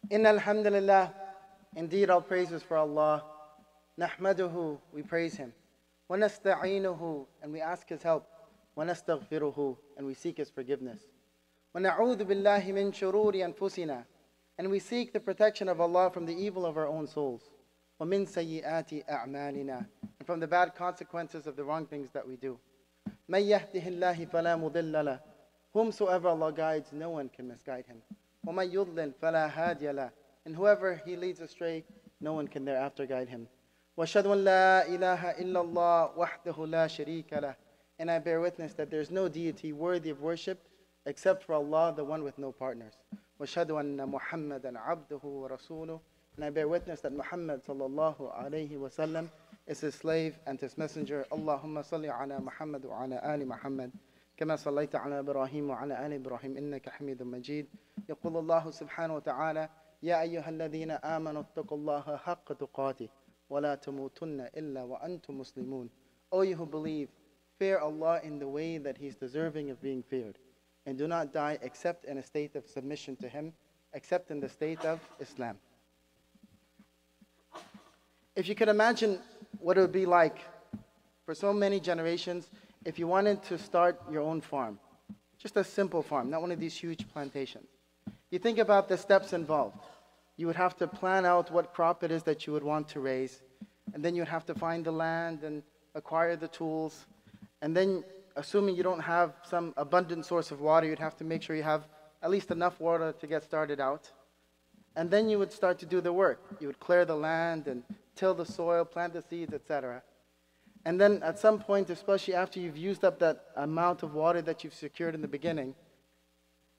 Inna alhamdulillah, indeed all praises for Allah. Nahmaduhu, we praise Him. Wa nasta'inuhu, and we ask His help. Wa nastaghfiruhu, and we seek His forgiveness. Wa na'udhu billahi min shururi anfusina, and we seek the protection of Allah from the evil of our own souls. Wa min sayyiati a'malina, and from the bad consequences of the wrong things that we do. Man yahdihillahi fala mudilla lah, whomsoever Allah guides, no one can misguide him. وَمَن يُضْلِلْ فَلَا هَادِيَ لَهُ, and whoever He leads astray, no one can thereafter guide him. وَأَشْهَدُ أَن لَا إِلَهَ إِلَّا اللَّهُ وَحْدَهُ لَا شَرِيكَ لَهُ, and I bear witness that there is no deity worthy of worship except for Allah, the one with no partners. وَأَشْهَدُ أَنَّ مُحَمَّدًا عَبْدُهُ وَرَسُولُهُ, and I bear witness that Muhammad sallallahu alayhi wa sallam is His slave and His messenger. Allahumma salli ala Muhammad wa ala ali Muhammad. كما صليت على إبراهيم وعلى آل إبراهيم إنك حميد مجيد. يقول الله سبحانه وتعالى يا أيها الذين آمنوا اتقوا الله حق تقاته ولا تموتن إلا وأنتم مسلمون. O you who believe, fear Allah in the way that He's deserving of being feared, and do not die except in a state of submission to Him, except in the state of Islam. If you could imagine what it would be like for so many generations if you wanted to start your own farm, just a simple farm, not one of these huge plantations. You think about the steps involved. You would have to plan out what crop it is that you would want to raise, and then you would have to find the land and acquire the tools, and then assuming you don't have some abundant source of water, you'd have to make sure you have at least enough water to get started out. And then you would start to do the work. You would clear the land and till the soil, plant the seeds, etc. And then at some point, especially after you've used up that amount of water that you've secured in the beginning,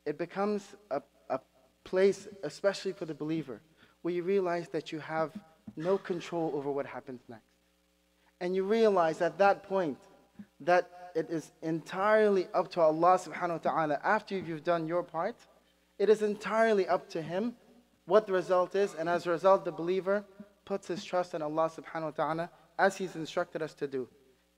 it becomes a place, especially for the believer, where you realize that you have no control over what happens next. And you realize at that point that it is entirely up to Allah subhanahu wa ta'ala. After you've done your part, it is entirely up to Him what the result is. And as a result, the believer puts his trust in Allah subhanahu wa ta'ala, as He's instructed us to do.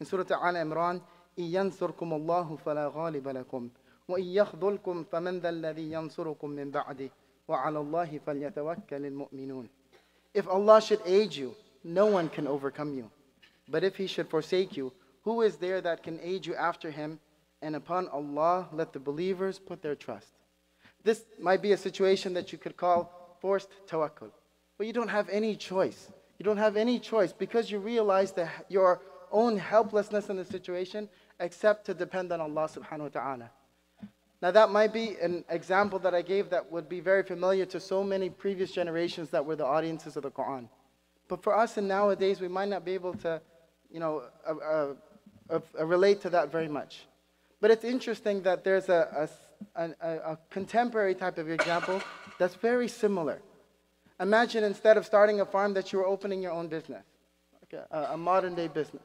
In Surah Al-Imran, إِن يَنْصُرْكُمُ اللَّهُ فَلَا غَالِبَ لَكُمْ وَإِن يَخْذُلْكُمْ فَمَنْ ذَا الَّذِي يَنْصُرُكُمْ مِنْ بَعْدِهِ وَعَلَى اللَّهِ فَلْيَتَوَكَّلِ الْمُؤْمِنُونَ. If Allah should aid you, no one can overcome you. But if He should forsake you, who is there that can aid you after Him? And upon Allah let the believers put their trust. This might be a situation that you could call forced tawakkul, but you don't have any choice. You don't have any choice because you realize that your own helplessness in the situation except to depend on Allah subhanahu wa ta'ala. Now that might be an example that I gave that would be very familiar to so many previous generations that were the audiences of the Quran. But for us and nowadays, we might not be able to, relate to that very much. But it's interesting that there's a contemporary type of example that's very similar. Imagine instead of starting a farm that you were opening your own business, like a modern day business.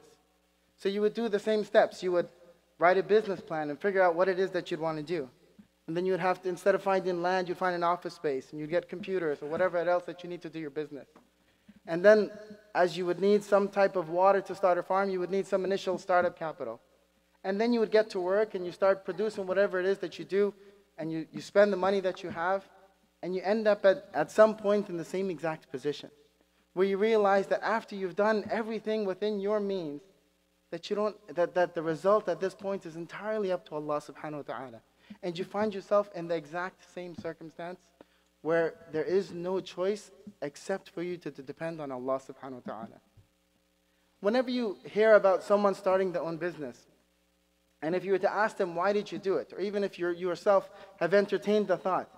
So you would do the same steps. You would write a business plan and figure out what it is that you'd want to do. And then you would have to, instead of finding land, you'd find an office space and you'd get computers or whatever else that you need to do your business. And then as you would need some type of water to start a farm, you would need some initial startup capital. And then you would get to work and you start producing whatever it is that you do, and you spend the money that you have, and you end up at some point in the same exact position, where you realize that after you've done everything within your means, that the result at this point is entirely up to Allah subhanahu wa ta'ala. And you find yourself in the exact same circumstance where there is no choice except for you to depend on Allah subhanahu wa ta'ala. Whenever you hear about someone starting their own business, and if you were to ask them, why did you do it? Or even if you yourself have entertained the thought,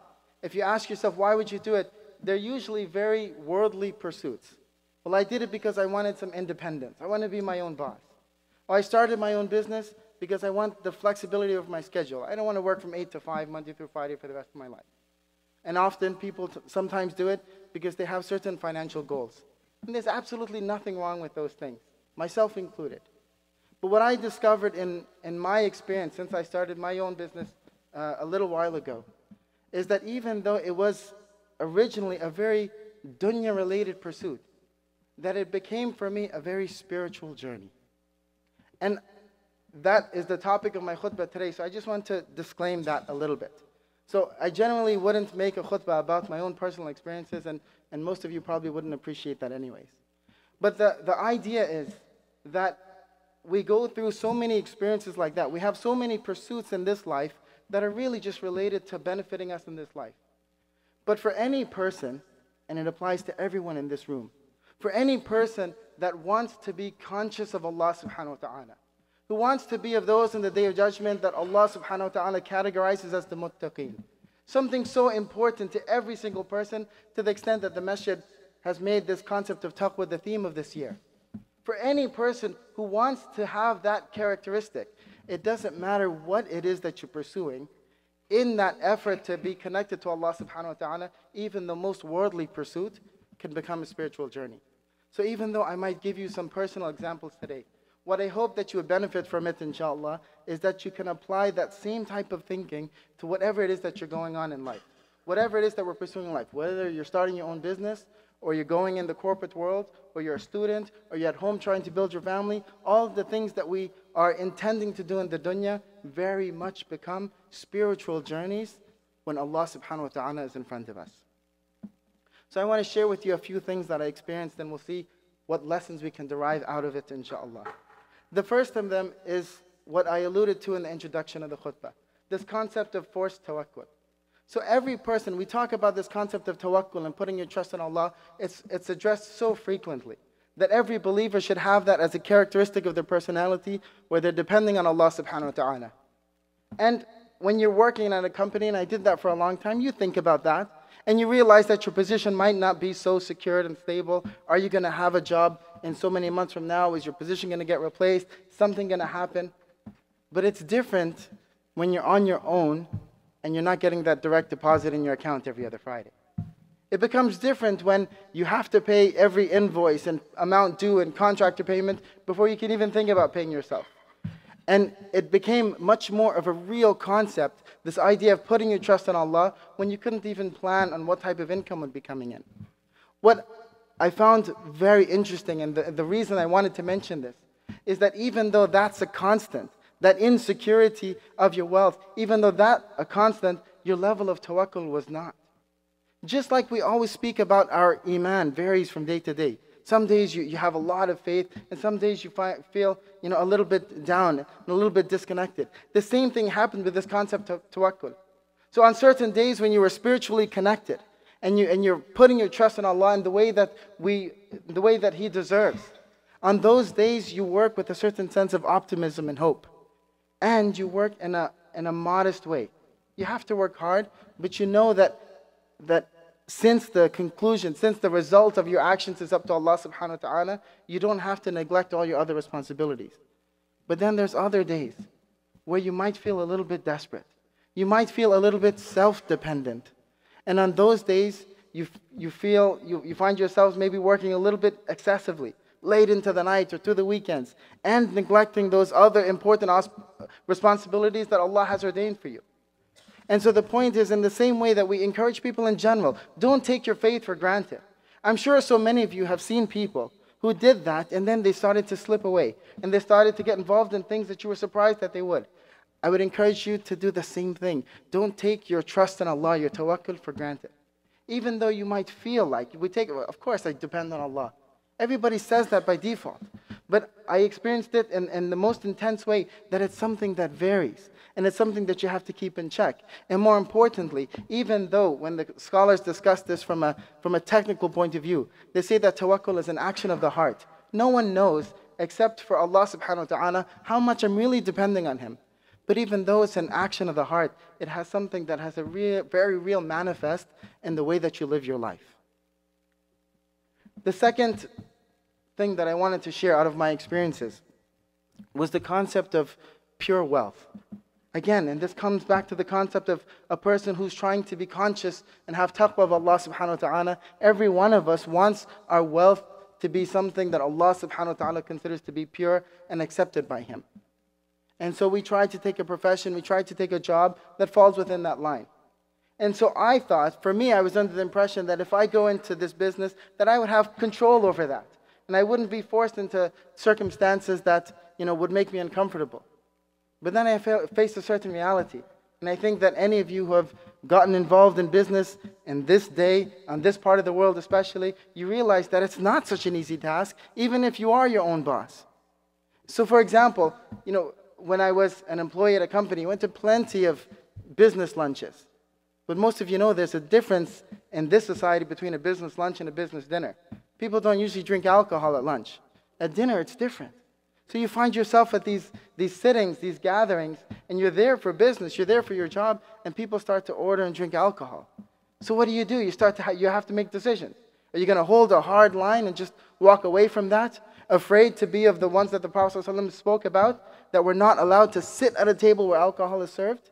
if you ask yourself, why would you do it? They're usually very worldly pursuits. Well, I did it because I wanted some independence. I want to be my own boss. Or I started my own business because I want the flexibility of my schedule. I don't want to work from 8 to 5, Monday through Friday for the rest of my life. And often people sometimes do it because they have certain financial goals. And there's absolutely nothing wrong with those things, myself included. But what I discovered in my experience since I started my own business a little while ago is that even though it was originally a very dunya-related pursuit, that it became for me a very spiritual journey. And that is the topic of my khutbah today, so I just want to disclaim that a little bit. So I generally wouldn't make a khutbah about my own personal experiences, and most of you probably wouldn't appreciate that anyways. But the idea is that we go through so many experiences like that. We have so many pursuits in this life that are really just related to benefiting us in this life. But for any person, and it applies to everyone in this room, for any person that wants to be conscious of Allah subhanahu wa ta'ala, who wants to be of those in the Day of Judgment that Allah subhanahu wa ta'ala categorizes as the muttaqeen. Something so important to every single person, to the extent that the masjid has made this concept of taqwa the theme of this year. For any person who wants to have that characteristic, it doesn't matter what it is that you're pursuing, in that effort to be connected to Allah subhanahu wa ta'ala, even the most worldly pursuit can become a spiritual journey. So even though I might give you some personal examples today, what I hope that you would benefit from it, inshallah, is that you can apply that same type of thinking to whatever it is that you're going on in life. Whatever it is that we're pursuing in life, whether you're starting your own business, or you're going in the corporate world, or you're a student, or you're at home trying to build your family, all of the things that we are intending to do in the dunya very much become spiritual journeys when Allah subhanahu wa ta'ala is in front of us. So I want to share with you a few things that I experienced, and we'll see what lessons we can derive out of it, inshallah. The first of them is what I alluded to in the introduction of the khutbah, this concept of forced tawakkul. So every person, we talk about this concept of tawakkul and putting your trust in Allah, it's addressed so frequently that every believer should have that as a characteristic of their personality, where they're depending on Allah subhanahu wa ta'ala. And when you're working at a company, and I did that for a long time, you think about that, and you realize that your position might not be so secured and stable. Are you going to have a job in so many months from now? Is your position going to get replaced? Something going to happen? But it's different when you're on your own and you're not getting that direct deposit in your account every other Friday. It becomes different when you have to pay every invoice and amount due and contractor payment before you can even think about paying yourself. And it became much more of a real concept, this idea of putting your trust in Allah, when you couldn't even plan on what type of income would be coming in. What I found very interesting, and the reason I wanted to mention this, is that even though that's a constant, that insecurity of your wealth, even though that's a constant, your level of tawakkul was not. Just like we always speak about our iman varies from day to day. Some days you have a lot of faith, and some days you feel a little bit down, and a little bit disconnected. The same thing happened with this concept of tawakkul. So on certain days when you were spiritually connected, and you're putting your trust in Allah in the way that He deserves, on those days you work with a certain sense of optimism and hope. And you work in a modest way. You have to work hard, but you know that since the conclusion, since the result of your actions is up to Allah subhanahu wa ta'ala, you don't have to neglect all your other responsibilities. But then there's other days where you might feel a little bit desperate. You might feel a little bit self-dependent. And on those days, you find yourselves maybe working a little bit excessively, late into the night or through the weekends, and neglecting those other important responsibilities that Allah has ordained for you. And so the point is, in the same way that we encourage people in general, don't take your faith for granted. I'm sure so many of you have seen people who did that, and then they started to slip away, and they started to get involved in things that you were surprised that they would. I would encourage you to do the same thing. Don't take your trust in Allah, your tawakkul, for granted. Even though you might feel like, of course I depend on Allah. Everybody says that by default. But I experienced it in the most intense way, that it's something that varies. And it's something that you have to keep in check. And more importantly, even though when the scholars discuss this from a technical point of view, they say that tawakkul is an action of the heart. No one knows, except for Allah subhanahu wa ta'ala, how much I'm really depending on Him. But even though it's an action of the heart, it has something that has a very real manifest in the way that you live your life. The second thing that I wanted to share out of my experiences was the concept of pure wealth. Again, and this comes back to the concept of a person who's trying to be conscious and have taqwa of Allah subhanahu wa ta'ala. Every one of us wants our wealth to be something that Allah subhanahu wa ta'ala considers to be pure and accepted by Him. And so we try to take a profession, we try to take a job that falls within that line. And so I thought, for me, I was under the impression that if I go into this business, that I would have control over that. And I wouldn't be forced into circumstances that, would make me uncomfortable. But then I faced a certain reality. And I think that any of you who have gotten involved in business in this day, on this part of the world especially, you realize that it's not such an easy task, even if you are your own boss. So for example, when I was an employee at a company, I went to plenty of business lunches. But most of you know there's a difference in this society between a business lunch and a business dinner. People don't usually drink alcohol at lunch. At dinner, it's different. So you find yourself at these sittings, these gatherings, and you're there for business, you're there for your job, and people start to order and drink alcohol. So what do? You have to make decisions. Are you going to hold a hard line and just walk away from that, afraid to be of the ones that the Prophet ﷺ spoke about, that we're not allowed to sit at a table where alcohol is served?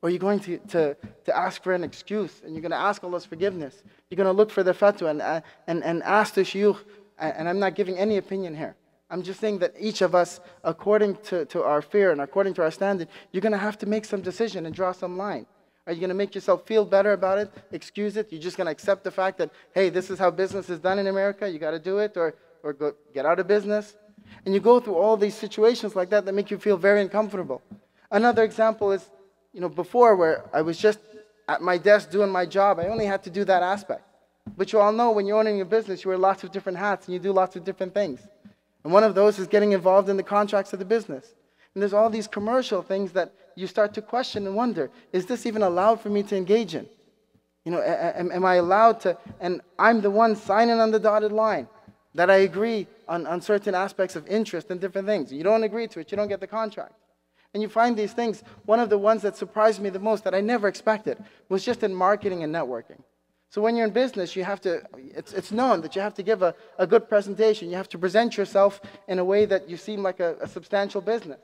Or are you going to ask for an excuse, and you're going to ask Allah's forgiveness? You're going to look for the fatwa and ask the shuyukh, and I'm not giving any opinion here. I'm just saying that each of us, according to our fear and according to our standard, you're going to have to make some decision and draw some line. Are you going to make yourself feel better about it, excuse it? You're just going to accept the fact that, hey, this is how business is done in America, you got to do it, or go, get out of business? And you go through all these situations like that make you feel very uncomfortable. Another example is, before, where I was just at my desk doing my job, I only had to do that aspect. But you all know when you're owning a business, you wear lots of different hats and you do lots of different things. And one of those is getting involved in the contracts of the business. And there's all these commercial things that you start to question and wonder, is this even allowed for me to engage in? Am I allowed to? And I'm the one signing on the dotted line that I agree on certain aspects of interest and different things. You don't agree to it, you don't get the contract. And you find these things. One of the ones that surprised me the most that I never expected was just in marketing and networking. So when you're in business, you have to, it's known that you have to give a good presentation. You have to present yourself in a way that you seem like a substantial business.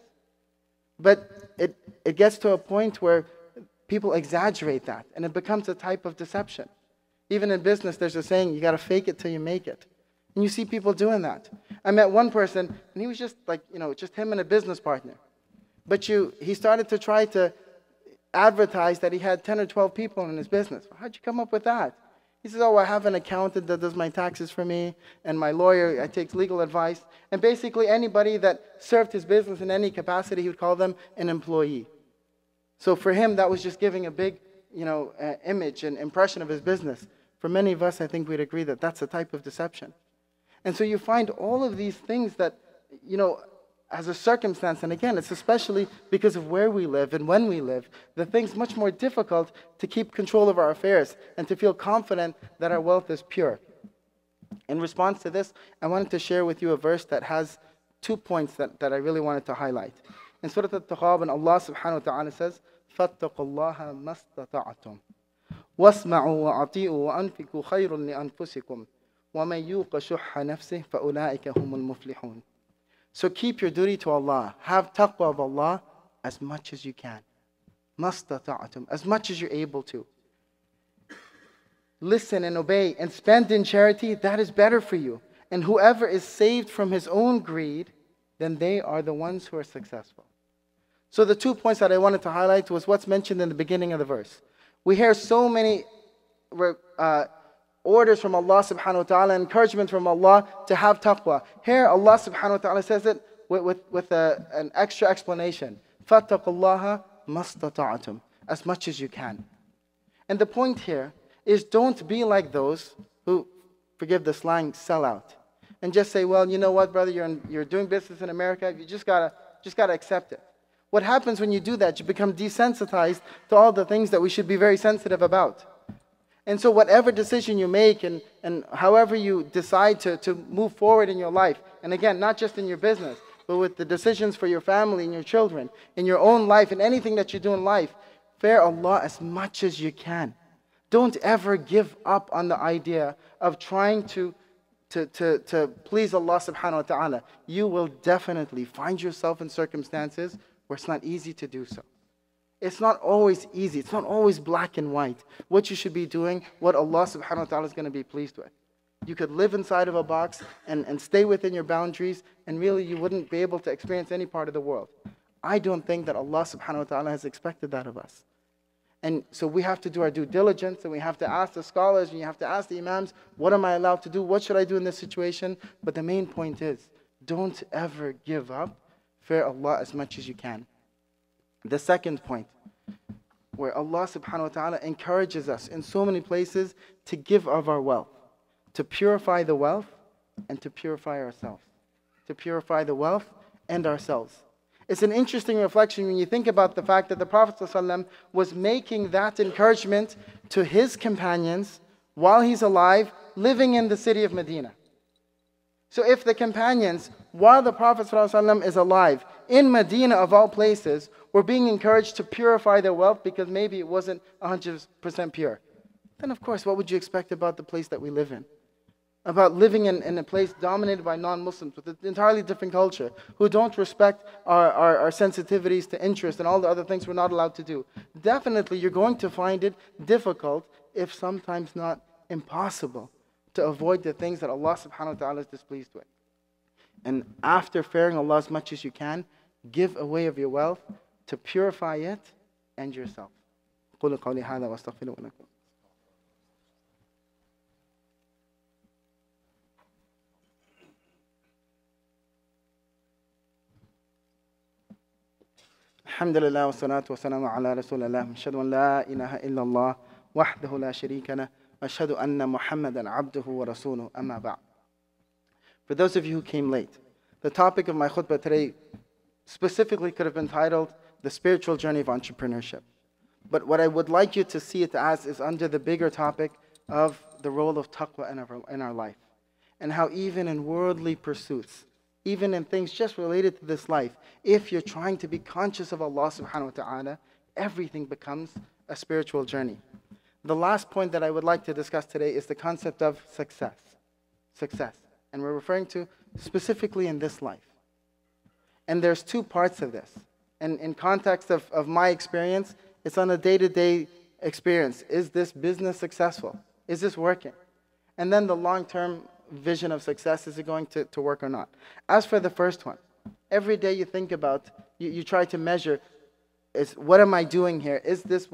But it gets to a point where people exaggerate that, and it becomes a type of deception. Even in business, there's a saying, you got to fake it till you make it. And you see people doing that. I met one person, and he was just like, just him and a business partner. But he started to try to advertise that he had 10 or 12 people in his business. How'd you come up with that? He says, I have an accountant that does my taxes for me, and my lawyer takes legal advice. And basically anybody that served his business in any capacity, he would call them an employee. So for him, that was just giving a big image and impression of his business. For many of us, I think we'd agree that that's a type of deception. And so you find all of these things that, as a circumstance, and again, it's especially because of where we live and when we live, the thing's much more difficult to keep control of our affairs and to feel confident that our wealth is pure. In response to this, I wanted to share with you a verse that has 2 points that I really wanted to highlight. In Surah Al-Taghabun, Allah subhanahu wa ta'ala says, فَاتَّقُوا اللَّهَ مَا اسْتَطَعْتُمْ وَاسْمَعُوا وَأَطِيعُوا وَأَنْفِقُوا خَيْرٌ لِأَنفُسِكُمْ وَمَنْ يُوقَ شُحَّ نَفْسِهِ فَأُولَٰئِكَ هُمُ الْمُفْلِحُونَ. So keep your duty to Allah. Have taqwa of Allah as much as you can. Mastata'atum, as much as you're able to. Listen and obey and spend in charity, that is better for you. And whoever is saved from his own greed, then they are the ones who are successful. So the 2 points that I wanted to highlight was what's mentioned in the beginning of the verse. We hear so many orders from Allah subhanahu wa ta'ala, encouragement from Allah to have taqwa. Here Allah subhanahu wa ta'ala says it with an extra explanation. فَاتَّقُوا اللَّهَ مَسْتَطَعْتُمْ, as much as you can. And the point here is, don't be like those who, forgive the slang, sell out. And just say, well, you know what, brother, you're doing business in America, you just gotta accept it. What happens when you do that? You become desensitized to all the things that we should be very sensitive about. And so whatever decision you make and however you decide to move forward in your life, and again, not just in your business, but with the decisions for your family and your children, in your own life, and anything that you do in life, fear Allah as much as you can. Don't ever give up on the idea of trying to please Allah subhanahu wa ta'ala. You will definitely find yourself in circumstances where it's not easy to do so. It's not always easy. It's not always black and white. What you should be doing, what Allah subhanahu wa ta'ala is going to be pleased with. You could live inside of a box and stay within your boundaries, and really you wouldn't be able to experience any part of the world. I don't think that Allah subhanahu wa ta'ala has expected that of us. And so we have to do our due diligence, and we have to ask the scholars, and you have to ask the imams, what am I allowed to do? What should I do in this situation? But the main point is, don't ever give up. Fear Allah as much as you can. The second point, where Allah subhanahu wa ta'ala encourages us in so many places to give of our wealth, to purify the wealth and to purify ourselves. To purify the wealth and ourselves. It's an interesting reflection when you think about the fact that the Prophet ﷺ was making that encouragement to his companions while he's alive, living in the city of Medina. So if the companions, while the Prophet ﷺ is alive, in Medina of all places, were being encouraged to purify their wealth because maybe it wasn't 100% pure, then of course, what would you expect about the place that we live in? About living in a place dominated by non-Muslims with an entirely different culture, who don't respect our sensitivities to interest and all the other things we're not allowed to do. Definitely, you're going to find it difficult, if sometimes not impossible, to avoid the things that Allah subhanahu wa ta'ala is displeased with. And after fearing Allah as much as you can, give away of your wealth to purify it and yourself. قولوا قولي هذا واستغفر لكم. الحمد لله والصلاة والسلام على رسول الله أشهد أن لا إله إلا الله وحده لا شريك له أشهد أن محمدا عبده ورسوله أما بعد. For those of you who came late, the topic of my khutbah today specifically could have been titled The Spiritual Journey of Entrepreneurship. But what I would like you to see it as is under the bigger topic of the role of taqwa in our life. And how even in worldly pursuits, even in things just related to this life, if you're trying to be conscious of Allah subhanahu wa ta'ala, everything becomes a spiritual journey. The last point that I would like to discuss today is the concept of success. Success. And we're referring to specifically in this life. And there's two parts of this. And in context of my experience, it's on a day-to-day experience. Is this business successful? Is this working? And then the long-term vision of success, is it going to work or not? As for the first one, every day you think about, you try to measure, is what am I doing here? Is this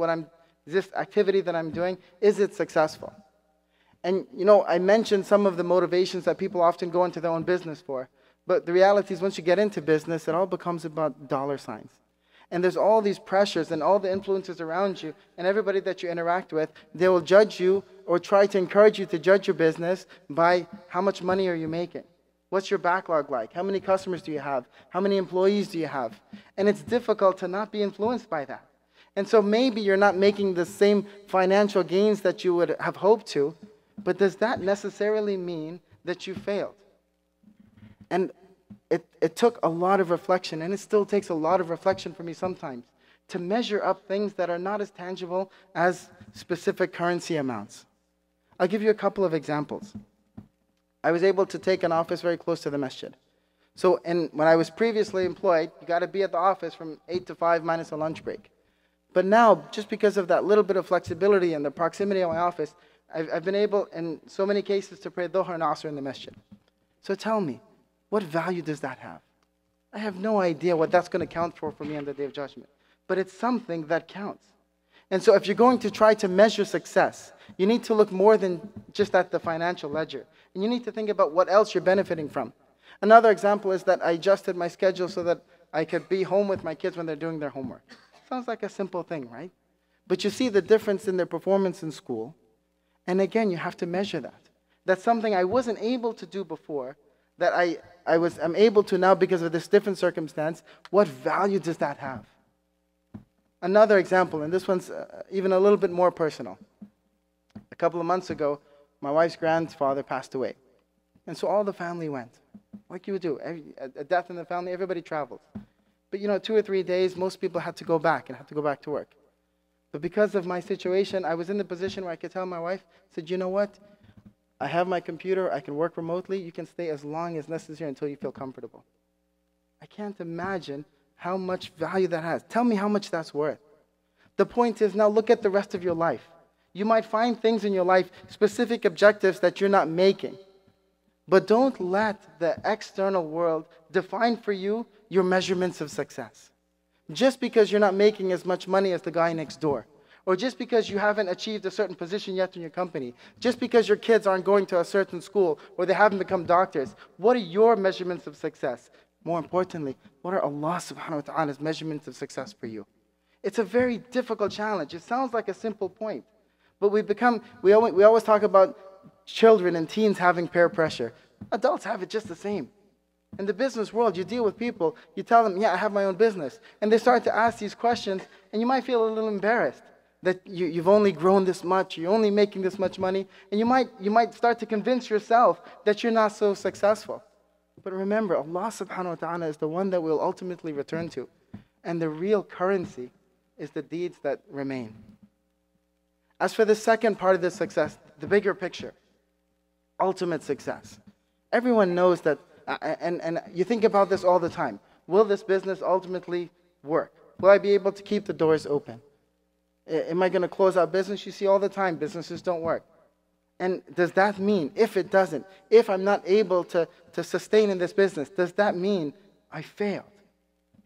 activity that I'm doing, is it successful? And I mentioned some of the motivations that people often go into their own business for. But the reality is once you get into business, it all becomes about dollar signs. And there's all these pressures and all the influences around you and everybody that you interact with, they will judge you or try to encourage you to judge your business by how much money are you making? What's your backlog like? How many customers do you have? How many employees do you have? And it's difficult to not be influenced by that. And so maybe you're not making the same financial gains that you would have hoped to, but does that necessarily mean that you failed? And it took a lot of reflection, and it still takes a lot of reflection for me sometimes, to measure up things that are not as tangible as specific currency amounts. I'll give you a couple of examples. I was able to take an office very close to the masjid. So when I was previously employed, you got to be at the office from 8 to 5 minus a lunch break. But now, just because of that little bit of flexibility and the proximity of my office, I've been able, in so many cases, to pray Dhuhr and Asr in the masjid. So tell me, what value does that have? I have no idea what that's going to count for me on the Day of Judgment. But it's something that counts. And so if you're going to try to measure success, you need to look more than just at the financial ledger. And you need to think about what else you're benefiting from. Another example is that I adjusted my schedule so that I could be home with my kids when they're doing their homework. Sounds like a simple thing, right? But you see the difference in their performance in school. And again, you have to measure that. That's something I wasn't able to do before, that I'm able to now because of this different circumstance. What value does that have? Another example, and this one's even a little bit more personal. A couple of months ago, my wife's grandfather passed away. And so all the family went. Like you would do. A death in the family, everybody travels. But 2 or 3 days, most people had to go back to work. But because of my situation, I was in the position where I could tell my wife, I said, you know what? I have my computer, I can work remotely, you can stay as long as necessary until you feel comfortable. I can't imagine how much value that has. Tell me how much that's worth. The point is, now look at the rest of your life. You might find things in your life, specific objectives that you're not making. But don't let the external world define for you your measurements of success. Just because you're not making as much money as the guy next door, or just because you haven't achieved a certain position yet in your company, just because your kids aren't going to a certain school, or they haven't become doctors, what are your measurements of success? More importantly, what are Allah subhanahu wa ta'ala's measurements of success for you? It's a very difficult challenge. It sounds like a simple point, but we always talk about children and teens having peer pressure. Adults have it just the same. In the business world, you deal with people, you tell them, yeah, I have my own business. And they start to ask these questions, and you might feel a little embarrassed that you've only grown this much, you're only making this much money, and you might start to convince yourself that you're not so successful. But remember, Allah subhanahu wa ta'ala is the one that we'll ultimately return to. And the real currency is the deeds that remain. As for the second part of this success, the bigger picture, ultimate success. Everyone knows that, and you think about this all the time. Will this business ultimately work? Will I be able to keep the doors open? Am I going to close out business? You see all the time, businesses don't work. And does that mean, if it doesn't, if I'm not able to sustain in this business, does that mean I failed?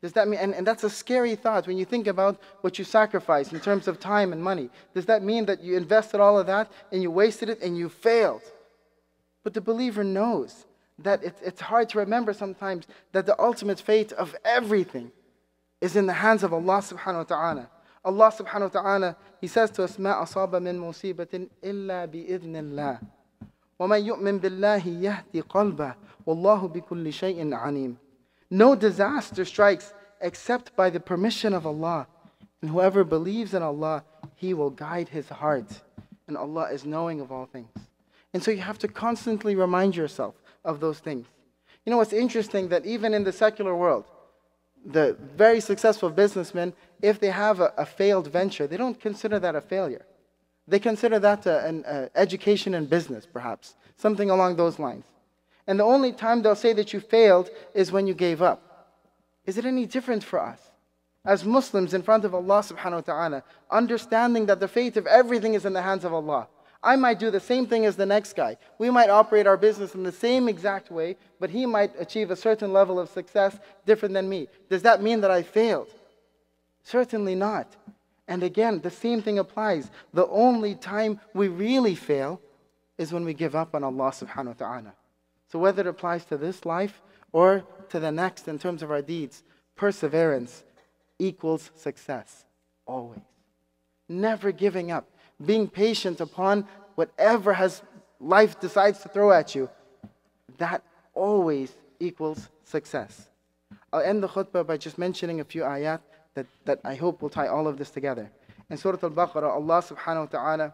Does that mean, and that's a scary thought when you think about what you sacrificed in terms of time and money. Does that mean that you invested all of that and you wasted it and you failed? But the believer knows that it's hard to remember sometimes that the ultimate fate of everything is in the hands of Allah subhanahu wa ta'ala. Allah subhanahu wa ta'ala, He says to us, مَا أَصَابَ مِن مُصِيبَةٍ إِلَّا بِإِذْنِ اللَّهِ وَمَنْ يُؤْمِن بِاللَّهِ يَهْدِ قَلْبَهُ وَاللَّهُ بِكُلِّ شَيْءٍ عَلِيمٌ. No disaster strikes except by the permission of Allah. And whoever believes in Allah, He will guide his heart. And Allah is knowing of all things. And so you have to constantly remind yourself of those things. You know, it's interesting that even in the secular world, the very successful businessmen, if they have a failed venture, they don't consider that a failure. They consider that an education in business, perhaps. Something along those lines. And the only time they'll say that you failed is when you gave up. Is it any different for us? As Muslims in front of Allah subhanahu wa ta'ala, understanding that the fate of everything is in the hands of Allah. I might do the same thing as the next guy. We might operate our business in the same exact way, but he might achieve a certain level of success different than me. Does that mean that I failed? Certainly not. And again, the same thing applies. The only time we really fail is when we give up on Allah subhanahu wa ta'ala. So whether it applies to this life or to the next in terms of our deeds, perseverance equals success, always. Never giving up. Being patient upon whatever life decides to throw at you, that always equals success. I'll end the khutbah by just mentioning a few ayat that I hope will tie all of this together. In Surah Al-Baqarah, Allah subhanahu wa ta'ala,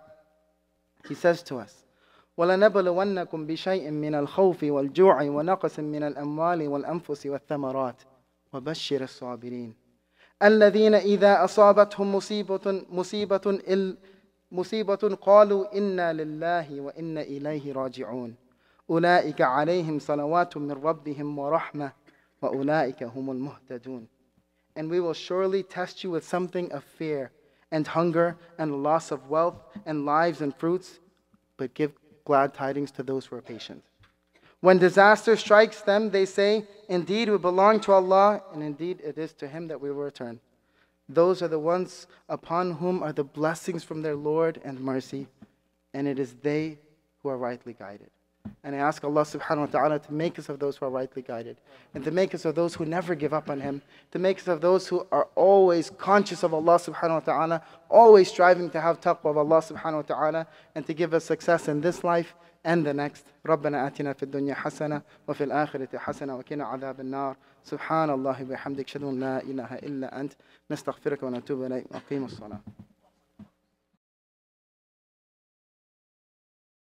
He says to us, وَلَنَبْلُوَنَّكُمْ بِشَيْءٍ مِّنَ الْخَوْفِ وَالْجُوعِ وَنَقْصٍ مِّنَ الْأَمْوَالِ وَالْأَنفُسِ وَالثَّمَرَاتِ وَبَشِّرِ الصَّابِرِينَ الَّذِينَ إِذَا أَصَابَتْهُمْ مصيبة قالوا إنا لله وإنا إليه راجعون أولئك عليهم صلوات من ربهم ورحمة وأولئك هم المهتدون. And we will surely test you with something of fear and hunger and loss of wealth and lives and fruits, but give glad tidings to those who are patient. When disaster strikes them, they say, indeed we belong to Allah, and indeed it is to Him that we will return. Those are the ones upon whom are the blessings from their Lord and mercy, and it is they who are rightly guided. And I ask Allah subhanahu wa ta'ala to make us of those who are rightly guided, and to make us of those who never give up on Him, to make us of those who are always conscious of Allah subhanahu wa ta'ala, always striving to have taqwa of Allah subhanahu wa ta'ala, and to give us success in this life and the next. ربنا آتنا في الدنيا حسنة وفي الآخرة حسنة وقنا عذاب النار. سبحان الله وبحمدك أشهد أن لا إله إلا أنت نستغفرك ونتوب إليك وأقيم الصلاة.